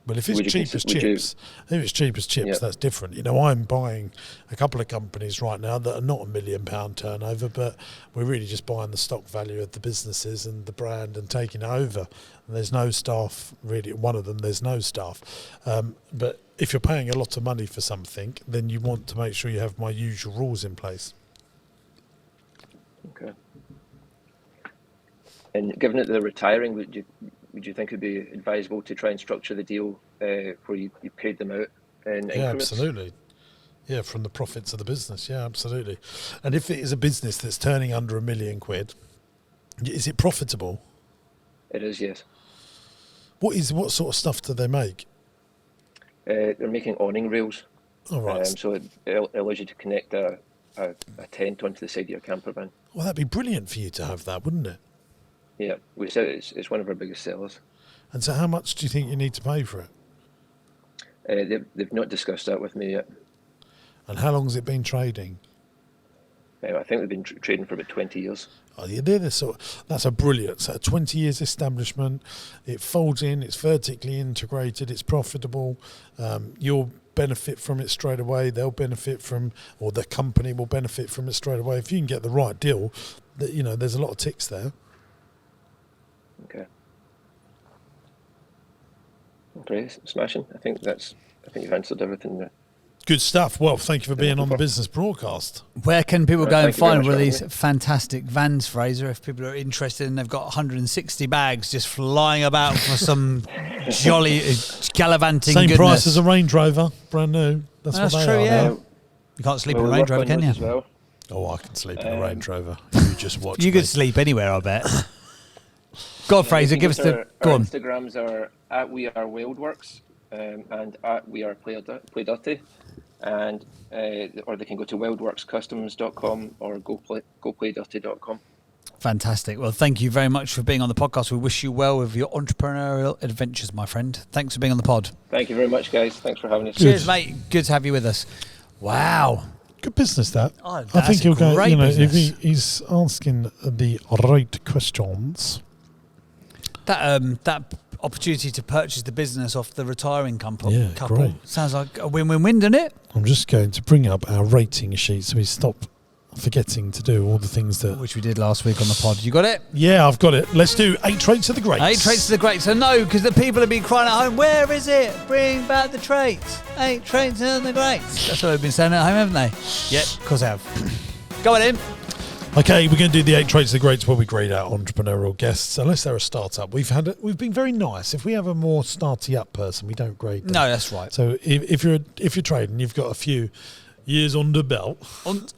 Well, if it's cheap as chips,
Yeah.
that's different. You know, I'm buying a couple of companies right now that are not £1 million turnover, but we're really just buying the stock value of the businesses and the brand and taking it over. And there's no staff, really. One of them, there's no staff. But if you're paying a lot of money for something, then you want to make sure you have my usual rules in place.
Okay. And given that they're retiring, would you think it'd be advisable to try and structure the deal where you paid them out in
Yeah,
increments?
absolutely. Yeah, from the profits of the business. Yeah, absolutely. And if it is a business that's turning under £1 million, is it profitable?
It is, yes.
What sort of stuff do they make?
They're making awning rails.
All right.
So it allows you to connect a tent onto the side of your camper van.
Well, that'd be brilliant for you to have that, wouldn't it?
Yeah, we said it's one of our biggest sellers.
And so how much do you think you need to pay for it?
They've not discussed that with me yet.
And how long has it been trading?
I think they've been trading for about 20 years.
Oh, yeah, that's a brilliant. So 20 years establishment. It folds in. It's vertically integrated. It's profitable. You'll benefit from it straight away. They'll benefit from, or the company will benefit from it straight away. If you can get the right deal, there's a lot of ticks there.
Okay, smashing. I think you've answered everything there.
Good stuff. Well, thank you for being on the business broadcast.
Where can people go and find one of these
me.
fantastic vans, Fraser, if people are interested and they've got 160 bags just flying about for some jolly gallivanting
Same
goodness?
price as a Range Rover, brand new. That's what they
true,
are
yeah.
now.
You can't sleep
Well,
in a
we
Range
work
Rover,
on
can
those
you?
as well.
Oh, I can sleep in a Range Rover. You just watch
You
me.
could sleep anywhere, I bet. Go on, Fraser, give us the... Go
Our
on.
Instagrams are at We Are Wildworks and at We Are Play Dirty. And or they can go to wildworkscustoms.com or goplaydirty.com.
Fantastic. Well, thank you very much for being on the podcast. We wish you well with your entrepreneurial adventures, my friend. Thanks for being on the pod.
Thank you very much, guys. Thanks for having us.
Cheers, mate. Good to have you with us. Wow.
Good business, that.
Oh,
I
that's
think he'll go.
great
If
business.
he's asking the right questions.
That opportunity to purchase the business off the retiring couple
great.
sounds like a win-win-win, doesn't it?
I'm just going to bring up our rating sheet so we stop forgetting to do all the things that...
Which we did last week on the pod. You got it?
Yeah, I've got it. Let's do 8 traits of the greats.
8 traits of the greats. So no, because the people have been crying at home, where is it? Bring back the traits. 8 traits of the greats. That's what they've been saying at home, haven't they? Yep, of course I have. Go on in.
Okay, we're going to do the 8 traits of the greats where we grade out entrepreneurial guests. Unless they're a startup, we've been very nice. If we have a more starty up person, we don't grade them.
No, that's right.
So if you're trading, you've got a few years under belt.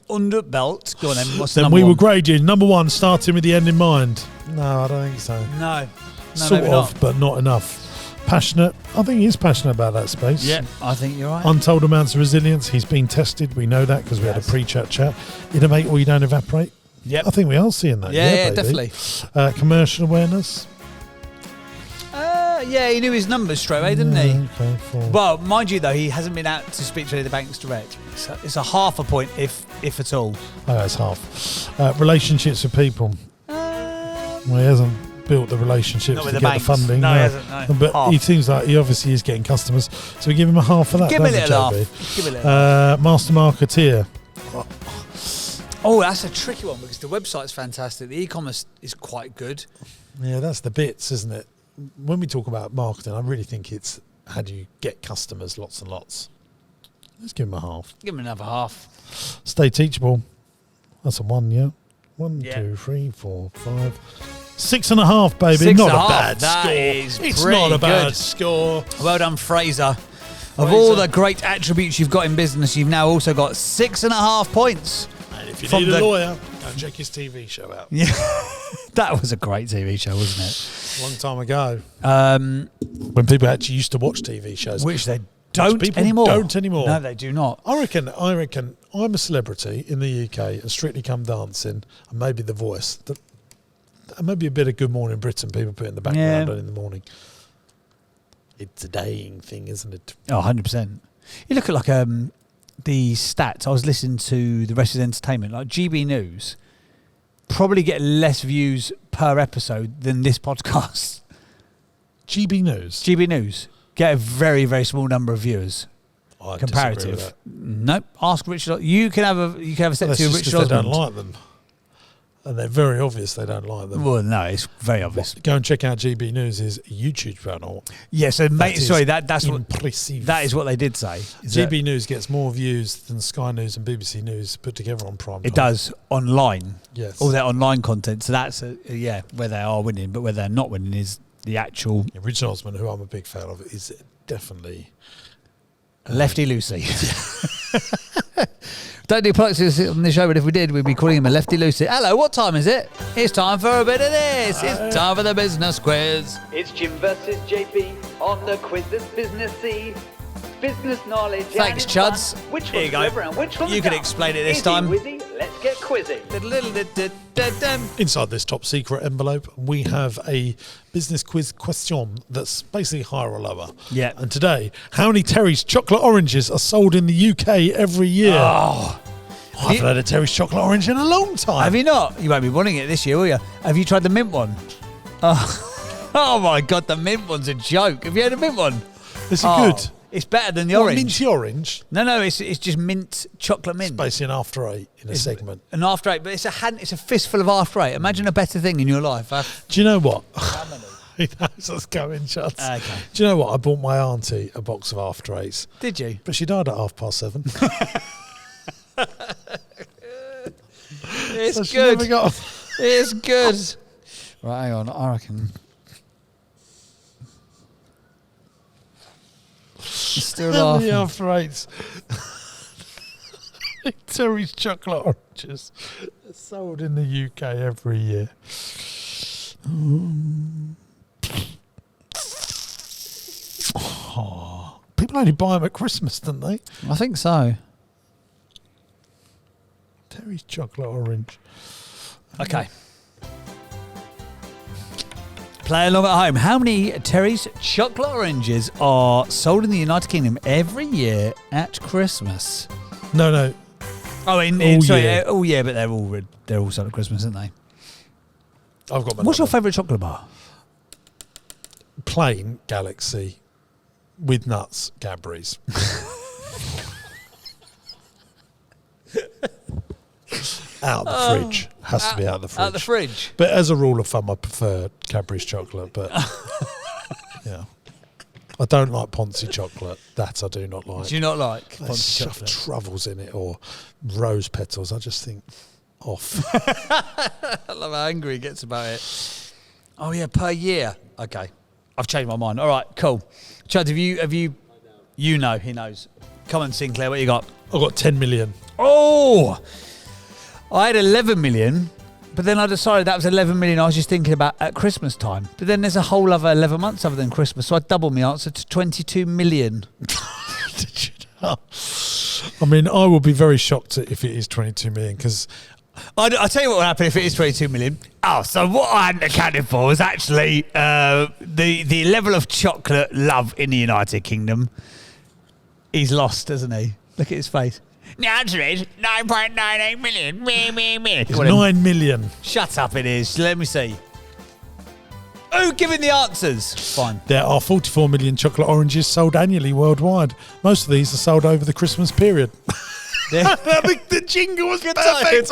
Under belt. Go on then. What's the
Then
number
we
one?
will grade you. Number 1, starting with the end in mind. No, I don't think so.
No,
Sort
maybe
of,
not.
but not enough. Passionate. I think he is passionate about that space.
Yeah, I think you're right.
Untold amounts of resilience. He's been tested. We know that because we had a pre-chat. Innovate or you don't evaporate.
Yep.
I think we are seeing that.
Yeah,
baby.
definitely.
Commercial awareness.
Yeah, he knew his numbers straight away, didn't he?
Okay, 4.
Well, mind you, though, he hasn't been out to speak to any of the banks direct. It's a half a point, if at all.
Oh, that's half. Relationships with people. Well, he hasn't built the relationships
Not
to
with
get
the banks.
the funding.
No, he hasn't, no.
But
Half.
he seems like he obviously is getting customers. So we give him a half for that.
Give him a
don't we,
little
JB?
half. Give him a little half.
Master marketeer.
Oh, that's a tricky one because the website's fantastic. The e-commerce is quite good.
Yeah, that's the bits, isn't it? When we talk about marketing, I really think it's how do you get customers lots and lots. Let's give him a half.
Give him another half.
Stay teachable. That's a 1, yeah. 1,
Yeah.
2, 3, 4, 5. 6.5, baby.
6.5.
Not a bad
That
score.
is
It's
pretty
not a bad
good.
score.
Well done, Fraser. Of all the great attributes you've got in business, you've now also got 6.5 points.
And if you
From
need a
the-
lawyer, go and check his TV show out.
Yeah, that was a great TV show, wasn't
A long time ago.
it?
When people actually used to watch TV shows.
Which they don't
people
anymore.
don't anymore.
No, they do not.
I reckon I'm a celebrity in the UK and Strictly Come Dancing and maybe The Voice. And maybe a bit of Good Morning Britain people put in the background in the morning. It's a dying thing, isn't it?
Oh, 100%. You look at like the stats. I was listening to the rest of the entertainment, like GB News, probably get less views per episode than this podcast.
GB News.
GB News get a very, very small number of viewers.
I disagree with
Comparative.
that.
Nope. Ask Richard. You can have a set
Well,
to
that's just
Richard
'cause they
Osmond.
don't like them. And they're very obvious they don't like them.
Well, no, it's very obvious.
Go and check out GB News' YouTube channel.
Yeah. So, mate,
is
sorry. That's what.
impressive.
That is what they did say. is that
GB News gets more views than Sky News and BBC News put together on prime
It
time.
does online.
Yes.
All their online content. So that's where they are winning, but where they're not winning is the actual
Richard Osman, who I'm a big fan of, is definitely
Lefty Lucy. Don't do products on the show, but if we did, we'd be calling him a Lefty Lucy. Hello, what time is it? It's time for a bit of this. It's time for the business quiz.
It's Jim versus JP on the quiz that's businessy. Business knowledge.
Thanks,
and it's
Chuds.
fun. Which
Here you
one's
go.
clever and which one's
You can
dumb?
explain it this
Easy,
time.
Wizzy, let's get quizzy.
inside this top secret envelope. We have a business quiz question that's basically higher or lower.
Yeah.
And today, how many Terry's chocolate oranges are sold in the UK every year?
Oh,
I haven't had a Terry's chocolate orange in a long time.
Have you not? You won't be wanting it this year, will you? Have you tried the mint one? Oh my God, the mint one's a joke. Have you had a mint one?
Is it good?
It's better than the
What,
orange.
minty orange?
No, it's just mint, chocolate mint.
It's basically an after eight in a segment.
An after eight, but it's a fistful of after eight. Imagine a better thing in your life.
Do you know what? He knows what's going, Chuds.
Okay.
Do you know what? I bought my auntie a box of after eights.
Did you?
But she died at 7:30.
It's
So she
good.
never got
It's good. Right, hang on. I reckon. Still
how many
laughing.
after eights? Terry's chocolate oranges. They're sold in the UK every year. Oh, people only buy them at Christmas, don't they?
I think so.
Terry's chocolate orange.
Okay. Play along at home. How many Terry's chocolate oranges are sold in the United Kingdom every year at Christmas?
No.
Oh,
All
sorry,
year.
all year, but they're all sold at Christmas, aren't they?
I've got my
What's your
number.
favourite chocolate bar?
Plain Galaxy with nuts, Cadbury's. Out of the fridge. Has to be out of the fridge.
Out of the fridge.
But as a rule of thumb, I prefer Cadbury's chocolate. But yeah, I don't like Ponzi chocolate. That I do not like.
Do you not like
There's
Ponzi
stuff
chocolate?
truffles in it or rose petals. I just think off.
I love how angry he gets about it. Oh yeah, per year. Okay, I've changed my mind. All right, cool. Chad, have you? You know, he knows. Come on, Sinclair, what you got?
I've got 10 million.
Oh, I had 11 million, but then I decided that was 11 million I was just thinking about at Christmas time. But then there's a whole other 11 months other than Christmas, so I doubled my answer to 22 million.
Did you know? I mean, I will be very shocked if it is 22 million because
I'll tell you what will happen if it is 22 million. Oh, so what I hadn't accounted for was actually the level of chocolate love in the United Kingdom. He's lost, hasn't he? Look at his face. The answer is 9.98 million.
it's 9 million.
Shut up, it is. Let me see. Oh, giving the answers. Fine.
There are 44 million chocolate oranges sold annually worldwide. Most of these are sold over the Christmas period. The jingle was perfect.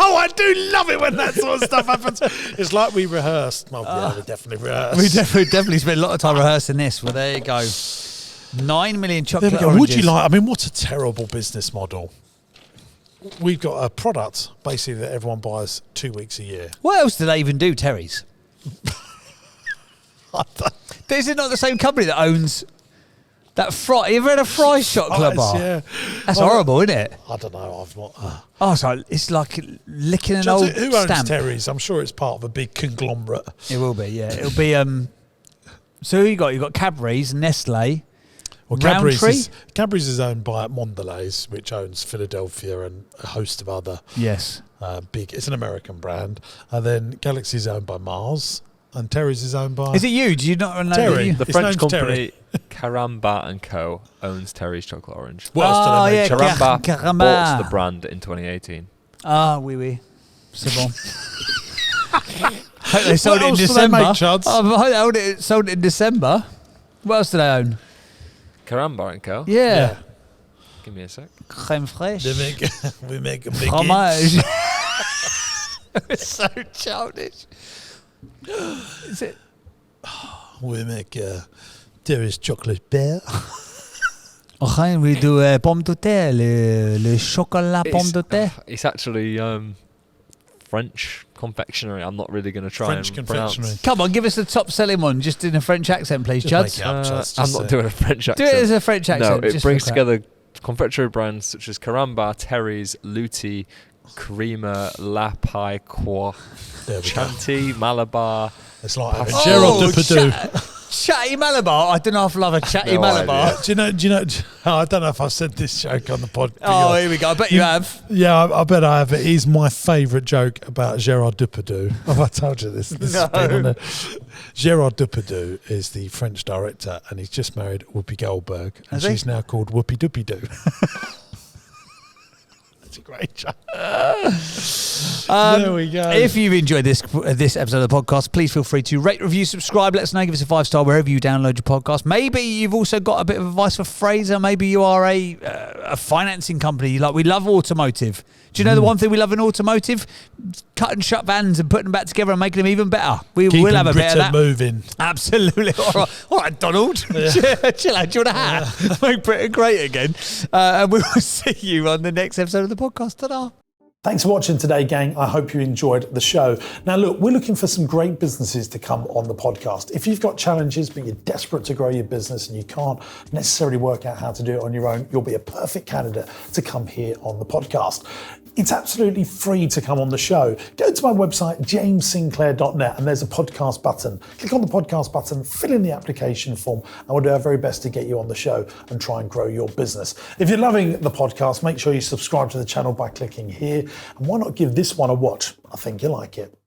Oh, I do love it when that sort of stuff happens. It's like we rehearsed. Oh, yeah, we definitely rehearsed.
We definitely spent a lot of time rehearsing this. Well, there you go. 9 million
There
chocolate
we go.
oranges.
Would you like? I mean, what a terrible business model. We've got a product basically that everyone buys 2 weeks a year.
What else do they even do, Terry's? Is it not the same company that owns that fry? You ever had a fry chocolate bar?
Yeah.
That's horrible, isn't it?
I don't know. I've not.
Oh, so it's like licking an old
Who owns
stamp.
Terry's? I'm sure it's part of a big conglomerate.
It will be, yeah. It'll be. So who you got? You got Cadbury's, Nestle.
Well, Cadbury's is owned by Mondelez, which owns Philadelphia and a host of other
Yes.
big. It's an American brand. And then Galaxy is owned by Mars, and Terry's is owned by.
Is it you? Do you not know?
Terry.
that you-
The
His
French
name's
company Caramba & Co. owns Terry's Chocolate Orange.
What else do
Oh,
they
yeah,
make?
Caramba
Caramba.
bought the brand in 2018.
Ah, oui. C'est bon. Hope they sold it in
else do they
December.
make, Chuds?
I hope they sold it in December. What else do they own?
Caramba & Co.
Yeah.
Give me a sec.
Crème fraîche.
We make a big
Fromage. It's so childish. Is it?
We make Terry's chocolate bear.
Okay, we do pomme de terre, le chocolat pomme de terre.
It's actually French confectionery. I'm not really going to try
French
and
confectionery.
pronounce.
Come on, give us the top selling one, just in a French accent, please,
Just
Chuds.
make it up, Chuds,
I'm
just
not
say
doing a French
Do
accent.
it as a French accent.
No, it
just
brings
for crap.
together confectionery brands such as Caramba, Terry's, Luti, Crema, La Pie, Croix,
There we go.
Chanty, Malabar.
It's like having
Oh,
Gerald Depardieu.
Chatty Malabar. I don't know if I love a chatty
No
Malabar.
idea.
Do you know? I don't know if I've said this joke on the pod.
Oh, here we go. I bet you have.
Yeah, I bet I have. It is my favourite joke about Gerard Depardieu. Have I told you this? This has been on there. Gerard Depardieu is the French director, and he's just married Whoopi Goldberg, and
Has he?
she's now called Whoopi Doopy Doo. That's Great job. There we go.
If you've enjoyed this episode of the podcast, please feel free to rate, review, subscribe. Let us know. Give us a 5-star wherever you download your podcast. Maybe you've also got a bit of advice for Fraser. Maybe you are a financing company. Like, we love automotive. Do you know the one thing we love in automotive? Cut and shut vans and putting them back together and making them even better. We'll have a bit of that.
Moving.
Absolutely. All right, Donald. Chill out. Do you want a hat? Make Britain great again. And we will see you on the next episode of the podcast. Ta-da.
Thanks for watching today, gang. I hope you enjoyed the show. Now, look, we're looking for some great businesses to come on the podcast. If you've got challenges, but you're desperate to grow your business and you can't necessarily work out how to do it on your own, you'll be a perfect candidate to come here on the podcast. It's absolutely free to come on the show. Go to my website, jamessinclair.net, and there's a podcast button. Click on the podcast button, fill in the application form, and we'll do our very best to get you on the show and try and grow your business. If you're loving the podcast, make sure you subscribe to the channel by clicking here. And why not give this one a watch? I think you'll like it.